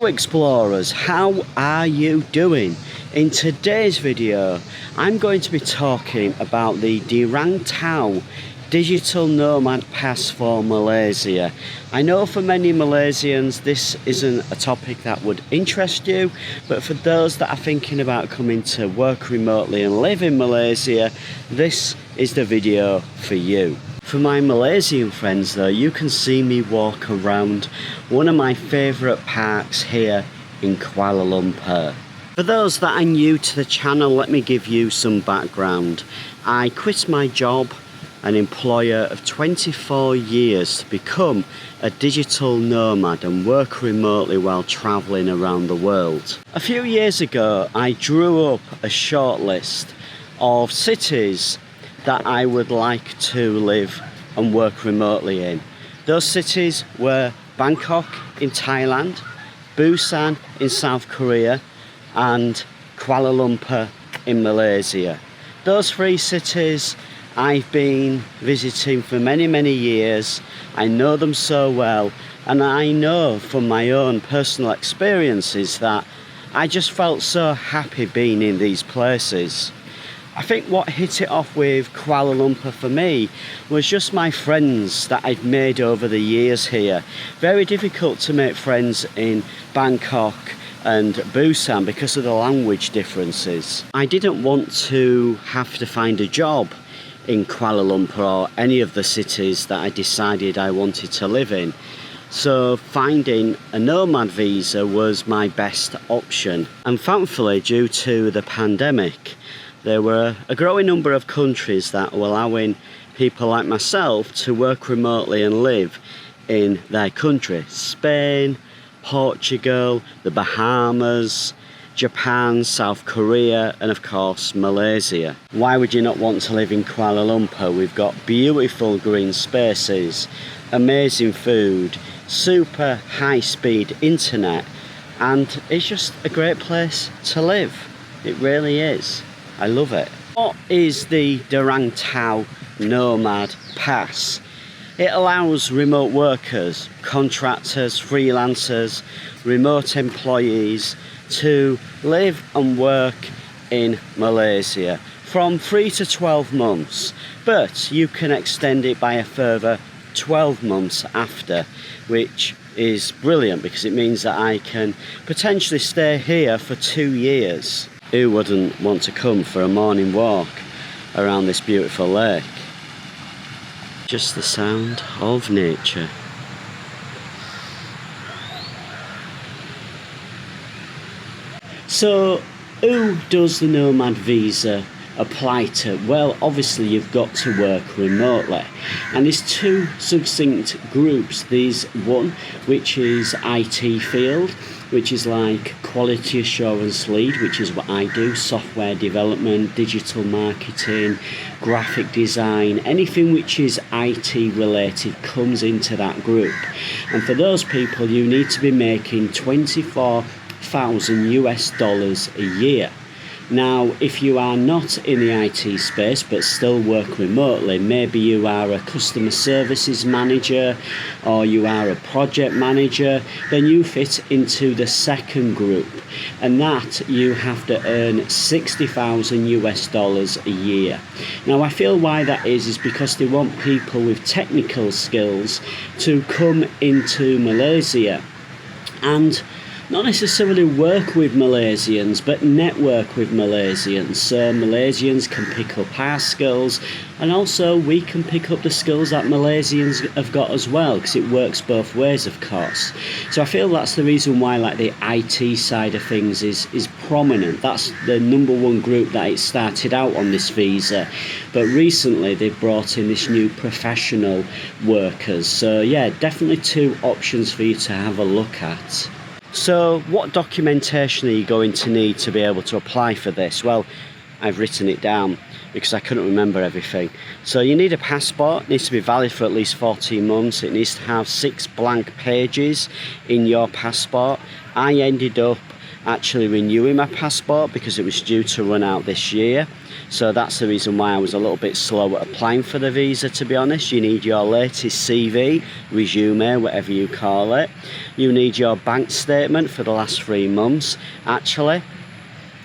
Explorers, how are you doing? In today's video I'm going to be talking about the De Rantau Digital Nomad Pass for Malaysia. I know for many Malaysians this isn't a topic that would interest you, but for those that are thinking about coming to work remotely and live in Malaysia, this is the video for you. For my Malaysian friends though, you can see me walk around one of my favourite parks here in Kuala Lumpur. For those that are new to the channel, let me give you some background. I quit my job, an employer of 24 years, to become a digital nomad and work remotely while travelling around the world. A few years ago I drew up a short list of cities that I would like to live and work remotely in. Those cities were Bangkok in Thailand, Busan in South Korea and Kuala Lumpur in Malaysia. Those three cities I've been visiting for many years. I know them so well, and I know from my own personal experiences that I just felt so happy being in these places. I think what hit it off with Kuala Lumpur for me was just my friends that I'd made over the years here. Very difficult to make friends in Bangkok and Busan because of the language differences. I didn't want to have to find a job in Kuala Lumpur or any of the cities that I decided I wanted to live in. So finding a nomad visa was my best option. And thankfully, due to the pandemic, there were a growing number of countries that were allowing people like myself to work remotely and live in their country. Spain, Portugal, the Bahamas, Japan, South Korea and of course Malaysia. Why would you not want to live in Kuala Lumpur? We've got beautiful green spaces, amazing food, super high-speed internet, and it's just a great place to live. It really is. I love it. What is the De Rantau Nomad Pass? It allows remote workers, contractors, freelancers, remote employees to live and work in Malaysia from 3 to 12 months, but you can extend it by a further 12 months after, which is brilliant because it means that I can potentially stay here for 2 years. Who wouldn't want to come for a morning walk around this beautiful lake? Just the sound of nature. So, who does the Nomad visa apply to? Well, obviously you've got to work remotely, and there's two succinct groups. There's one which is IT field, which is like quality assurance lead, which is what I do, software development, digital marketing, graphic design, anything which is IT related comes into that group. And for those people you need to be making $24,000 US a year. Now, if you are not in the IT space but still work remotely, maybe you are a customer services manager or you are a project manager, then you fit into the second group, and that you have to earn $60,000 US a year. Now, I feel why that is because they want people with technical skills to come into Malaysia and not necessarily work with Malaysians, but network with Malaysians. So Malaysians can pick up our skills, and also we can pick up the skills that Malaysians have got as well, because it works both ways, of course. So I feel that's the reason why like the IT side of things is prominent. That's the number one group that it started out on this visa. But recently they've brought in this new professional workers. So yeah, definitely two options for you to have a look at. So what documentation are you going to need to be able to apply for this? Well, I've written it down because I couldn't remember everything. So you need a passport. It needs to be valid for at least 14 months. It needs to have 6 blank pages in your passport. I ended up actually renewing my passport because it was due to run out this year. So that's the reason why I was a little bit slow at applying for the visa, to be honest. You need your latest CV, resume, whatever you call it. You need your bank statement for the last 3 months. Actually,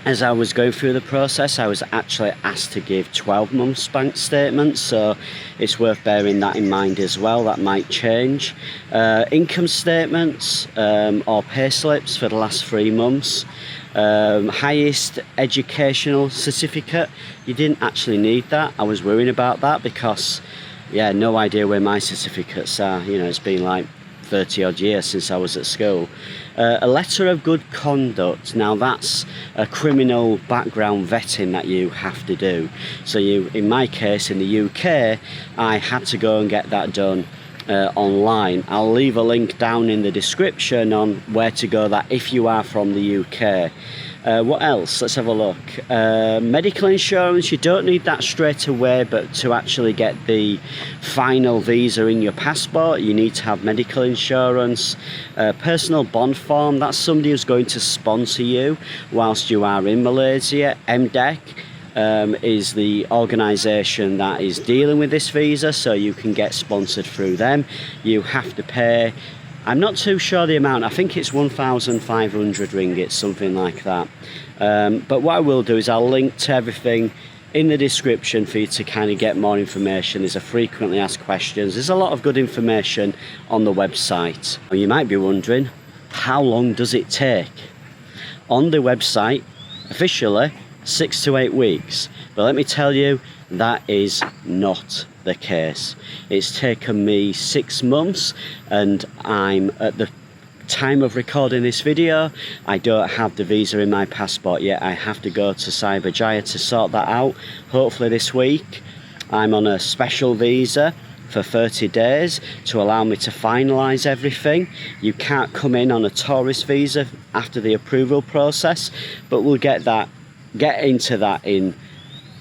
as I was going through the process, I was actually asked to give 12 months bank statements, so it's worth bearing that in mind as well. That might change. Income statements or pay slips for the last 3 months. Highest educational certificate. You didn't actually need that. I was worrying about that because, yeah, no idea where my certificates are. You know, it's been like 30 odd years since I was at school. A letter of good conduct. Now that's a criminal background vetting that you have to do. So you, in my case in the UK, I had to go and get that done online. I'll leave a link down in the description on where to go that if you are from the UK. What else? Let's have a look. Medical insurance, you don't need that straight away, but to actually get the final visa in your passport, you need to have medical insurance. Personal bond form, that's somebody who's going to sponsor you whilst you are in Malaysia. MDEC is the organisation that is dealing with this visa, so you can get sponsored through them. You have to pay, I'm not too sure the amount, I think it's 1,500 ringgit, something like that. But what I will do is I'll link to everything in the description for you to kind of get more information. There's a frequently asked questions. There's a lot of good information on the website. You might be wondering, how long does it take? On the website, officially, 6 to 8 weeks. But let me tell you, that is not the case. It's taken me 6 months, and I'm at the time of recording this video, I don't have the visa in my passport yet. I have to go to Cyberjaya to sort that out, hopefully this week. I'm on a special visa for 30 days to allow me to finalise everything. You can't come in on a tourist visa after the approval process, but we'll get into that in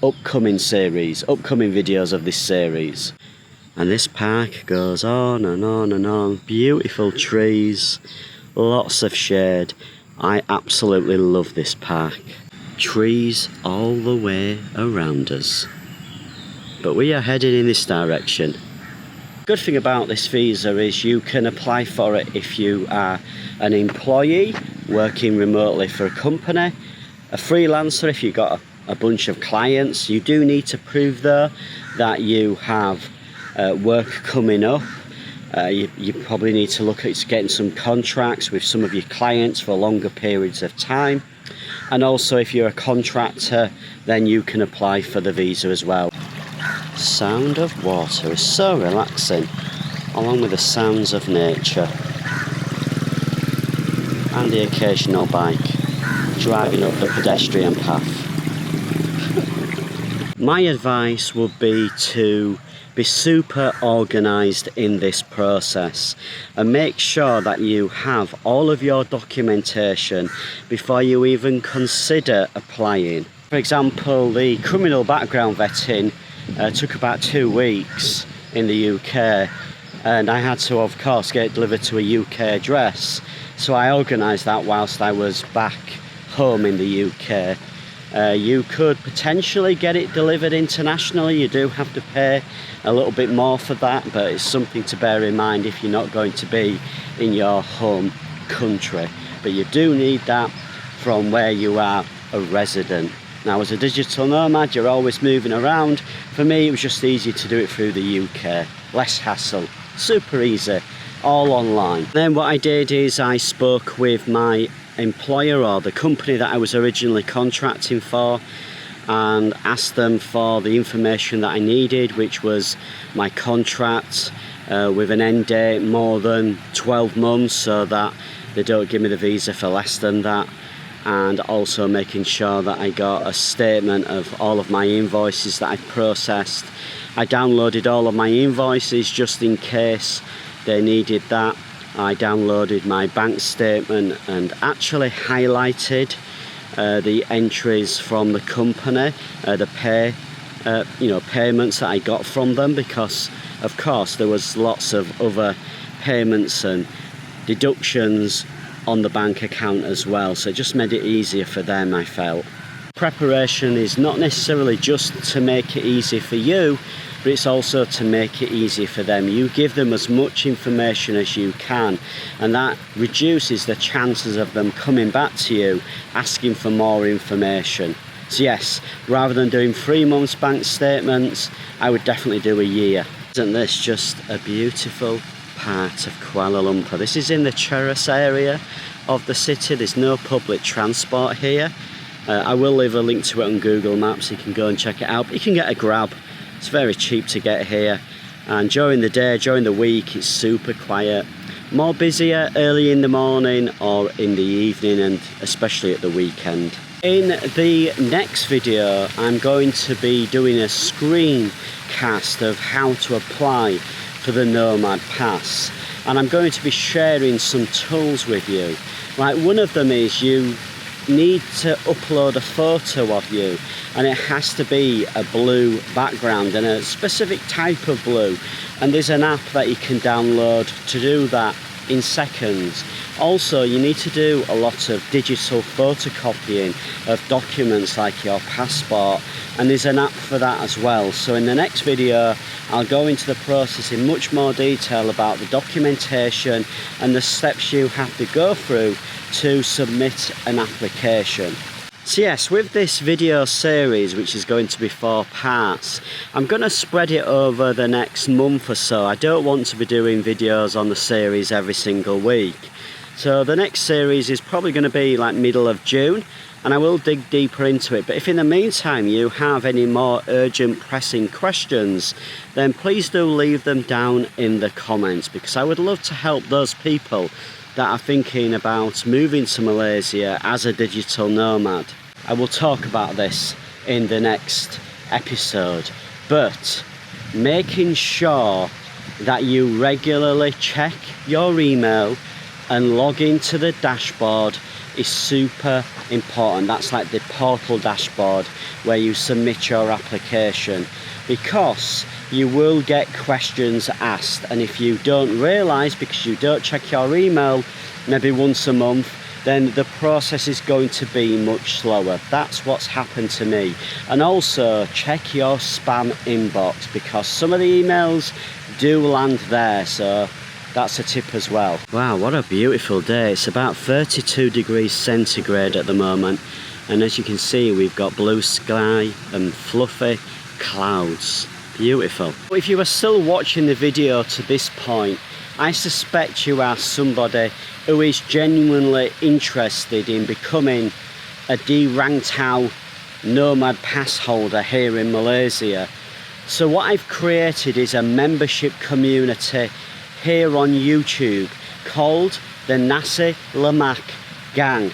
upcoming videos of this series. And this park goes on and on and on. Beautiful trees, lots of shade. I absolutely love this park. Trees all the way around us. But we are heading in this direction. Good thing about this visa is you can apply for it if you are an employee working remotely for a company, a freelancer if you've got a bunch of clients. You do need to prove though that you have work coming up. You probably need to look at getting some contracts with some of your clients for longer periods of time. And also if you're a contractor, then you can apply for the visa as well. Sound of water is so relaxing, along with the sounds of nature. And the occasional bike driving up the pedestrian path. My advice would be to be super organised in this process and make sure that you have all of your documentation before you even consider applying. For example, the criminal background vetting took about 2 weeks in the UK, and I had to of course get it delivered to a UK address, so I organised that whilst I was back home in the UK. You could potentially get it delivered internationally. You do have to pay a little bit more for that, but it's something to bear in mind if you're not going to be in your home country. But you do need that from where you are a resident. Now, as a digital nomad, you're always moving around. For me, it was just easy to do it through the UK. Less hassle, super easy, all online. Then what I did is I spoke with my employer, or the company that I was originally contracting for, and asked them for the information that I needed, which was my contract with an end date more than 12 months so that they don't give me the visa for less than that, and also making sure that I got a statement of all of my invoices that I processed. I downloaded all of my invoices just in case they needed that. I downloaded my bank statement and actually highlighted the entries from the company, the payments that I got from them, because of course there was lots of other payments and deductions on the bank account as well, so it just made it easier for them, I felt. Preparation is not necessarily just to make it easy for you, but it's also to make it easier for them. You give them as much information as you can, and that reduces the chances of them coming back to you asking for more information. So yes, rather than doing 3 months bank statements, I would definitely do a year. Isn't this just a beautiful part of Kuala Lumpur? This is in the Cheras area of the city. There's no public transport here. I will leave a link to it on Google Maps, you can go and check it out. But you can get a grab, it's very cheap to get here. And during the day, during the week, it's super quiet. More busier early in the morning or in the evening, and especially at the weekend. In the next video, I'm going to be doing a screencast of how to apply for the Nomad Pass. And I'm going to be sharing some tools with you. Like, one of them is you need to upload a photo of you, and it has to be a blue background and a specific type of blue, and there's an app that you can download to do that in seconds. Also, you need to do a lot of digital photocopying of documents like your passport, and there's an app for that as well. So in the next video, I'll go into the process in much more detail about the documentation and the steps you have to go through to submit an application. So yes, with this video series, which is going to be 4 parts, I'm going to spread it over the next month or so. I don't want to be doing videos on the series every single week. So the next series is probably going to be like middle of June, and I will dig deeper into it. But if in the meantime you have any more urgent pressing questions, then please do leave them down in the comments, because I would love to help those people that are thinking about moving to Malaysia as a digital nomad. I will talk about this in the next episode, but making sure that you regularly check your email and log into the dashboard is super important. That's like the portal dashboard where you submit your application, because you will get questions asked, and if you don't realise, because you don't check your email maybe once a month, then the process is going to be much slower. That's what's happened to me. And also check your spam inbox, because some of the emails do land there, so that's a tip as well. Wow, what a beautiful day. It's about 32 degrees centigrade at the moment, and as you can see, we've got blue sky and fluffy clouds. Beautiful. If you are still watching the video to this point, I suspect you are somebody who is genuinely interested in becoming a De Rantau Nomad Pass holder here in Malaysia. So what I've created is a membership community here on YouTube called the Nasi Lemak Gang.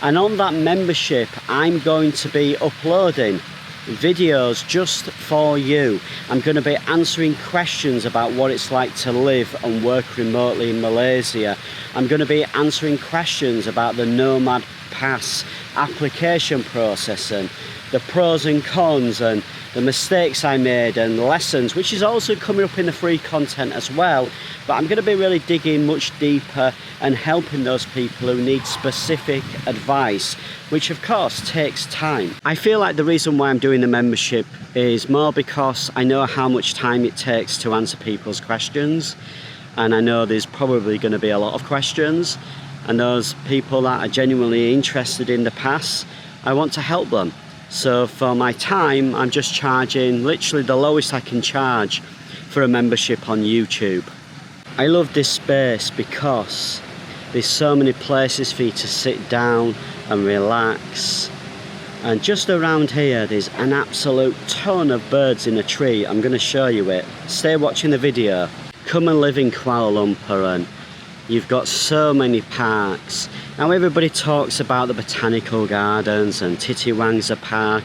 And on that membership, I'm going to be uploading videos just for you. I'm going to be answering questions about what it's like to live and work remotely in Malaysia. I'm going to be answering questions about the Nomad Pass application process and the pros and cons and the mistakes I made and lessons, which is also coming up in the free content as well. But I'm going to be really digging much deeper and helping those people who need specific advice, which of course takes time. I feel like the reason why I'm doing the membership is more because I know how much time it takes to answer people's questions, and I know there's probably going to be a lot of questions, and those people that are genuinely interested in the pass, I want to help them. So for my time, I'm just charging literally the lowest I can charge for a membership on YouTube. I love this space because there's so many places for you to sit down and relax. And just around here, there's an absolute ton of birds in a tree. I'm going to show you it. Stay watching the video. Come and live in Kuala Lumpur, and you've got so many parks. Now everybody talks about the botanical gardens and Titiwangsa Park,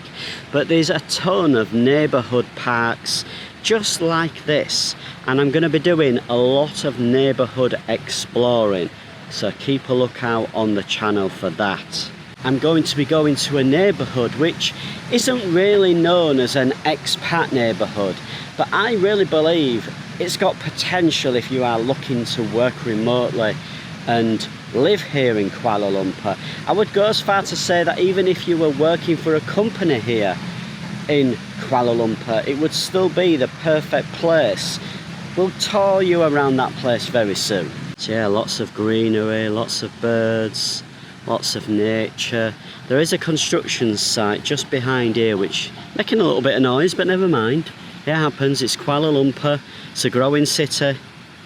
but there's a ton of neighbourhood parks just like this, and I'm going to be doing a lot of neighbourhood exploring, so keep a lookout on the channel for that. I'm going to be going to a neighbourhood which isn't really known as an expat neighbourhood, but I really believe it's got potential if you are looking to work remotely and live here in Kuala Lumpur. I would go as far to say that even if you were working for a company here in Kuala Lumpur, it would still be the perfect place. We'll tour you around that place very soon. So yeah, lots of greenery, lots of birds, lots of nature. There is a construction site just behind here which making a little bit of noise, but never mind. It happens, it's Kuala Lumpur, it's a growing city.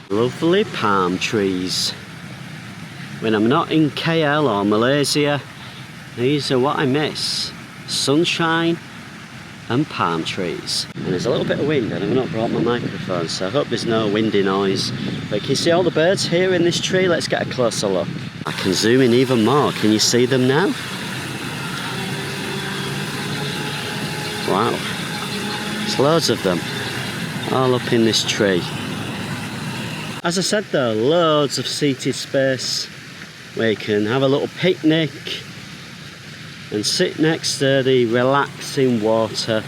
Lovely palm trees. When I'm not in KL or Malaysia, these are what I miss. Sunshine and palm trees. And there's a little bit of wind, and I've not brought my microphone, so I hope there's no windy noise. But can you see all the birds here in this tree? Let's get a closer look. I can zoom in even more. Can you see them now? Wow. There's loads of them, all up in this tree. As I said though, loads of seated space where you can have a little picnic and sit next to the relaxing water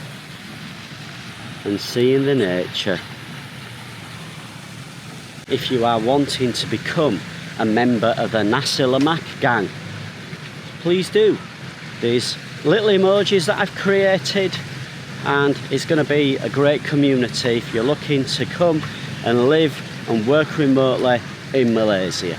and seeing the nature. If you are wanting to become a member of the Nasi Lemak gang, please do. These little emojis that I've created, and it's going to be a great community if you're looking to come and live and work remotely in Malaysia.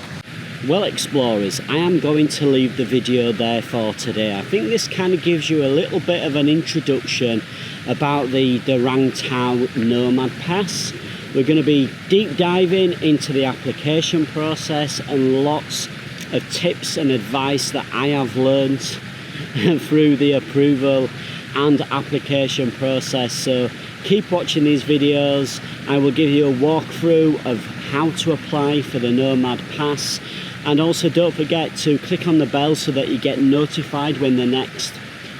Well explorers, I am going to leave the video there for today. I think this kind of gives you a little bit of an introduction about the Rantau Nomad Pass. We're going to be deep diving into the application process and lots of tips and advice that I have learned through the approval and application process. So keep watching these videos. I will give you a walkthrough of how to apply for the Nomad Pass. And also don't forget to click on the bell so that you get notified when the next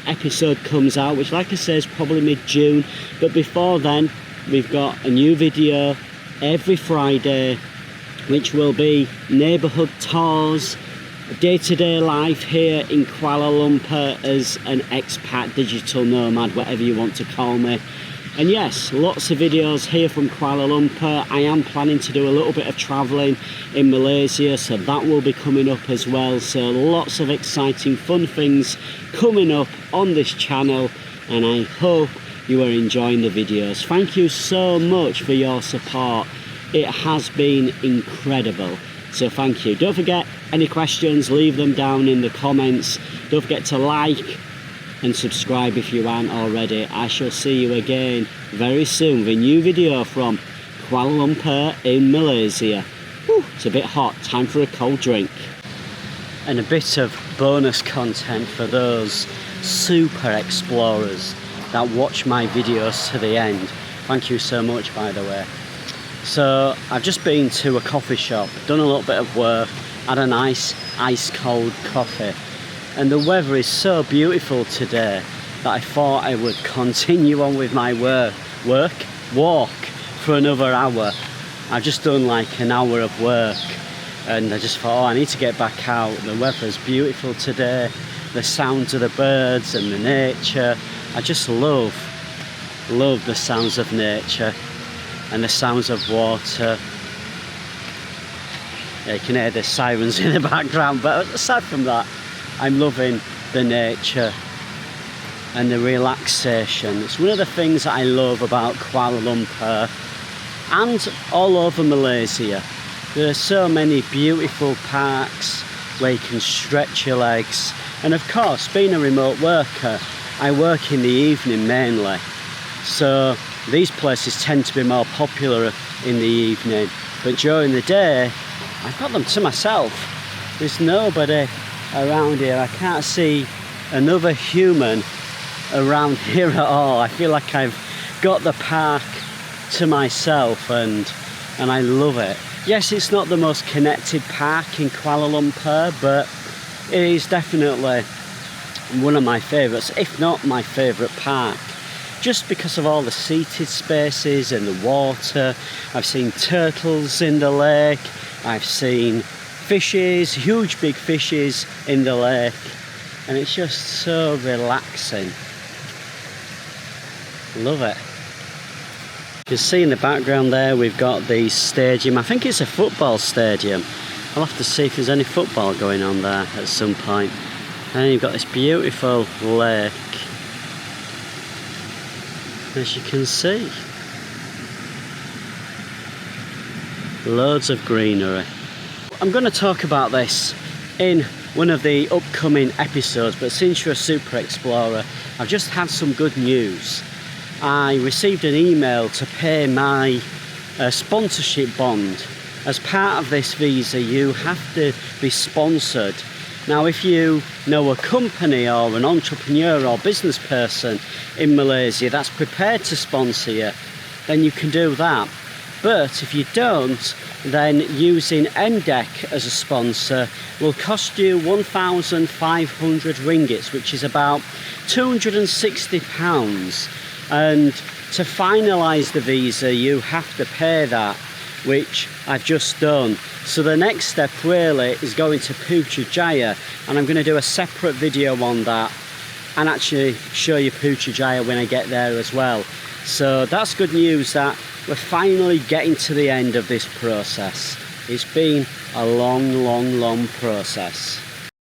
episode comes out, which like I say is probably mid-June. But before then, we've got a new video every Friday, which will be neighbourhood tours, day-to-day life here in Kuala Lumpur as an expat digital nomad, whatever you want to call me. And yes, lots of videos here from Kuala Lumpur. I am planning to do a little bit of travelling in Malaysia, so that will be coming up as well. So lots of exciting fun things coming up on this channel, and I hope you are enjoying the videos. Thank you so much for your support. It has been incredible, so thank you. Don't forget, any questions, leave them down in the comments. Don't forget to like and subscribe if you aren't already. I shall see you again very soon with a new video from Kuala Lumpur in Malaysia. Whew, it's a bit hot, time for a cold drink. And a bit of bonus content for those super explorers that watch my videos to the end. Thank you so much, by the way. So I've just been to a coffee shop, done a little bit of work, had a nice ice cold coffee. And the weather is so beautiful today that I thought I would continue on with my walk for another hour. I've just done like an hour of work, and I just thought, oh, I need to get back out. The weather's beautiful today, the sounds of the birds and the nature. I just love the sounds of nature and the sounds of water. Yeah, you can hear the sirens in the background, but aside from that, I'm loving the nature and the relaxation. It's one of the things that I love about Kuala Lumpur and all over Malaysia. There are so many beautiful parks where you can stretch your legs. And of course, being a remote worker, I work in the evening mainly. So these places tend to be more popular in the evening. But during the day, I've got them to myself. There's nobody around here. I can't see another human around here at all. I feel like I've got the park to myself, and I love it. Yes, it's not the most connected park in Kuala Lumpur, but it is definitely one of my favourites, if not my favourite park, just because of all the seated spaces and the water. I've seen turtles in the lake, I've seen fishes, huge big fishes in the lake, and it's just so relaxing. Love it. You can see in the background there we've got the stadium. I think it's a football stadium, I'll have to see if there's any football going on there at some point. And you've got this beautiful lake, as you can see. Loads of greenery. I'm going to talk about this in one of the upcoming episodes, but since you're a super explorer, I've just had some good news. I received an email to pay my sponsorship bond. As part of this visa, you have to be sponsored. Now, if you know a company or an entrepreneur or business person in Malaysia that's prepared to sponsor you, then you can do that. But if you don't, then using MDEC as a sponsor will cost you 1,500 ringgits, which is about £260. And to finalise the visa, you have to pay that, which I've just done. So the next step really is going to Putrajaya, and I'm going to do a separate video on that and actually show you Putrajaya when I get there as well. So that's good news that we're finally getting to the end of this process. It's been a long process.